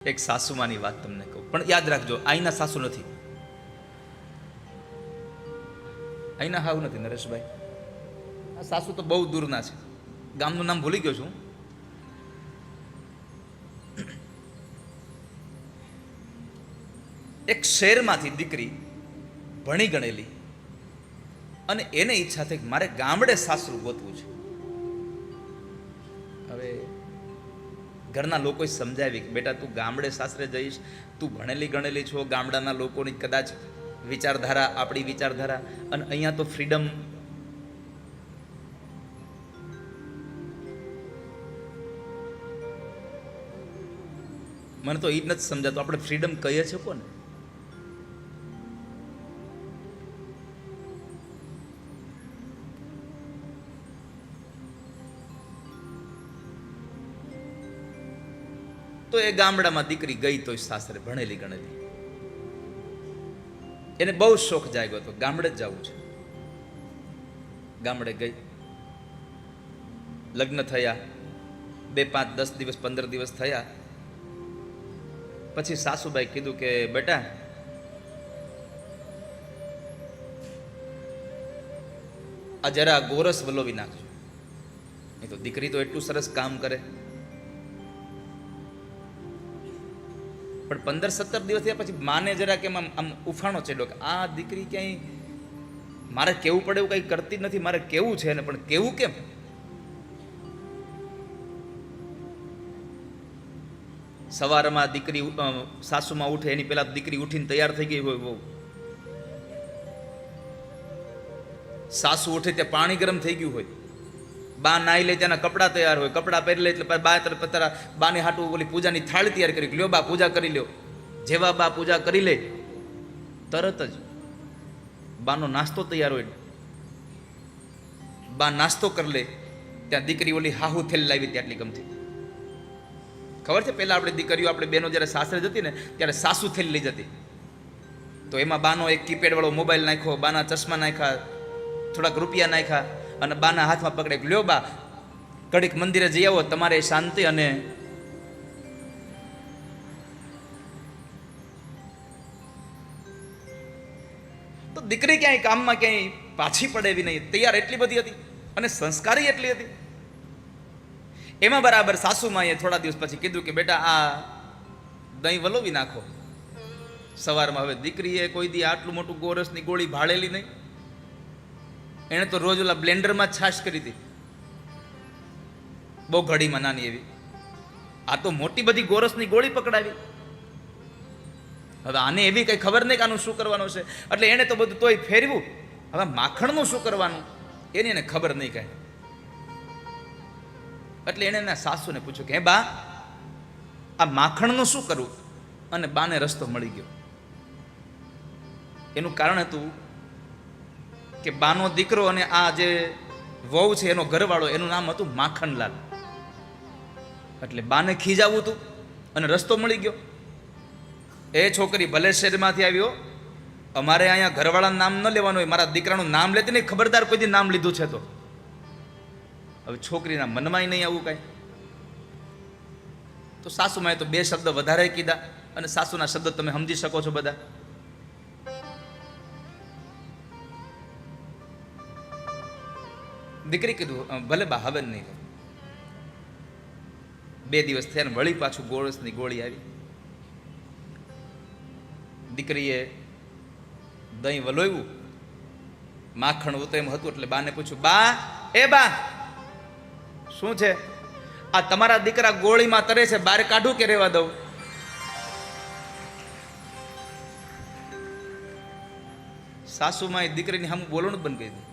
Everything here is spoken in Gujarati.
એક સાસુમાની વાત તમને કહું, પણ યાદ રાખજો, અહીંના સાસુ નથી, અહીંના હાવ નથી નરેશભાઈ. આ સાસુ તો બહુ દૂરના છે, ગામનું નામ ભૂલી ગયો છું. એક શહેરમાંથી દીકરી ભણી ગણેલી, અને એને ઈચ્છા થઈ કે મારે ગામડે સાસરું ગોતવું છે. હવે ઘરના લોકોએ સમજાવી કે બેટા તું ગામડે સાસરે જઈશ, તું ભણેલી ગણેલી છો, ગામડાના લોકોની કદાચ વિચારધારા આપણી વિચારધારા, અને અહીંયા તો ફ્રીડમ. મને તો એ જ નથી સમજાતું, આપણે ફ્રીડમ કહીએ છીએ કોને? તો એ ગામડામાં દીકરી ગઈ તો સાસરે ભણેલી ગણેલી, એને બહુ શોખ જાગ્યો હતો ગામડે જ જવું છે. ગામડે ગઈ, લગ્ન થયા, 2, 5, 10 દિવસ 15 દિવસ થયા પછી સાસુબાઈ કીધું કે બેટા આ જરા ગોરસ વલોવી નાખજો. એ તો દીકરી તો એટલું સરસ કામ કરે, પણ 15-17 દિવસ થયા પછી માને જરા કેમ આમ ઉફાણો ચડ્યો કે આ દીકરી ક્યાંય મારે કેવું પડે એવું કંઈ કરતી જ નથી, મારે કેવું છે ને પણ કેવું કેમ? સવારમાં દીકરી સાસુમાં ઉઠે એની પહેલા દીકરી ઉઠીને તૈયાર થઈ ગઈ હોય, બહુ સાસુ ઉઠે ત્યાં પાણી ગરમ થઈ ગયું હોય, બા નાઈ લે ત્યાંના કપડાં તૈયાર હોય, કપડાં પહેરી લે એટલે બાને હાટું ઓલી પૂજાની થાળી તૈયાર કરી, લ્યો બા પૂજા કરી લ્યો. જેવા બા પૂજા કરી લે તરત જ બાનો નાસ્તો તૈયાર હોય, બા નાસ્તો કરી લે ત્યાં દીકરી ઓલી હાહુ થેલ લાવી ત્યાંટલી ગમતી. ખબર છે પહેલા આપણે દીકરીઓ, આપણે બહેનો જ્યારે સાસરે જતી ને ત્યારે સાસુ થેલ લઈ જતી, તો એમાં બાનો એક કીપેડ વાળો મોબાઈલ નાખ્યો, બાના ચશ્મા નાખ્યા, થોડાક રૂપિયા નાખ્યા, અને બાના હાથમાં પકડે, લ્યો બા કડીક મંદિરે જઈ આવો, તમારે શાંતિ. અને તો દીકરી ક્યાંય કામમાં ક્યાંય પાછી પડે એવી નહીં, તૈયાર એટલી બધી હતી અને સંસ્કારી એટલી હતી. એમાં બરાબર સાસુમાએ થોડા દિવસ પછી કીધું કે બેટા આ દહીં વલોવી નાખો સવારમાં. હવે દીકરીએ કોઈ દી આટલું મોટું ગોરસની ગોળી ભાળેલી નહીં, એણે તો રોજ ઓલા બ્લેન્ડરમાં છાશ કરી હતી, બહુ ઘડીમાં નાની એવી. આ તો મોટી બધી ગોરસની ગોળી પકડાવી. હવે આને એવી કઈ ખબર નહીં કે આનું શું કરવાનું છે, એટલે એને તો બધું તોય ફેરવ્યું. હવે માખણનું શું કરવાનું એની એને ખબર નહીં કાંઈ. એટલે એને એના સાસુને પૂછ્યું કે હે બા આ માખણનું શું કરવું? અને બાને રસ્તો મળી ગયો. એનું કારણ હતું કે બાનો દીકરો અને આ જે વહુ છે એનો ઘરવાળો, એનું નામ હતું માખણલાલ. એટલે બાને ખીજાવું હતું અને રસ્તો મળી ગયો. એ છોકરી ભલે શહેરમાંથી આવ્યો, અમારે અહીંયા ઘરવાળાનું નામ ન લેવાનું હોય, મારા દીકરાનું નામ લેતી નહીં, ખબરદાર કોઈ દી નામ લીધું છે તો. હવે છોકરીના મનમાં નહીં આવું કાંઈ, તો સાસુમાએ તો 2 શબ્દ વધારે કીધા, અને સાસુના શબ્દ તમે સમજી શકો છો બધા. દીકરી કીધું ભલે બા હવે નહીં. 2 દિવસ થયા ને વળી પાછું ગોળસની ગોળી આવી. દીકરીએ દહીં વલોવ્યું, માખણ ઉતરે એમ હતું, એટલે બાને પૂછ્યું બા એ બા શું છે? આ તમારા દીકરા ગોળીમાં તરે છે, બહાર કાઢું કે રહેવા દઉં? સાસુમાં દીકરીની સામે બોલવાનું બંધ કરી દીધું.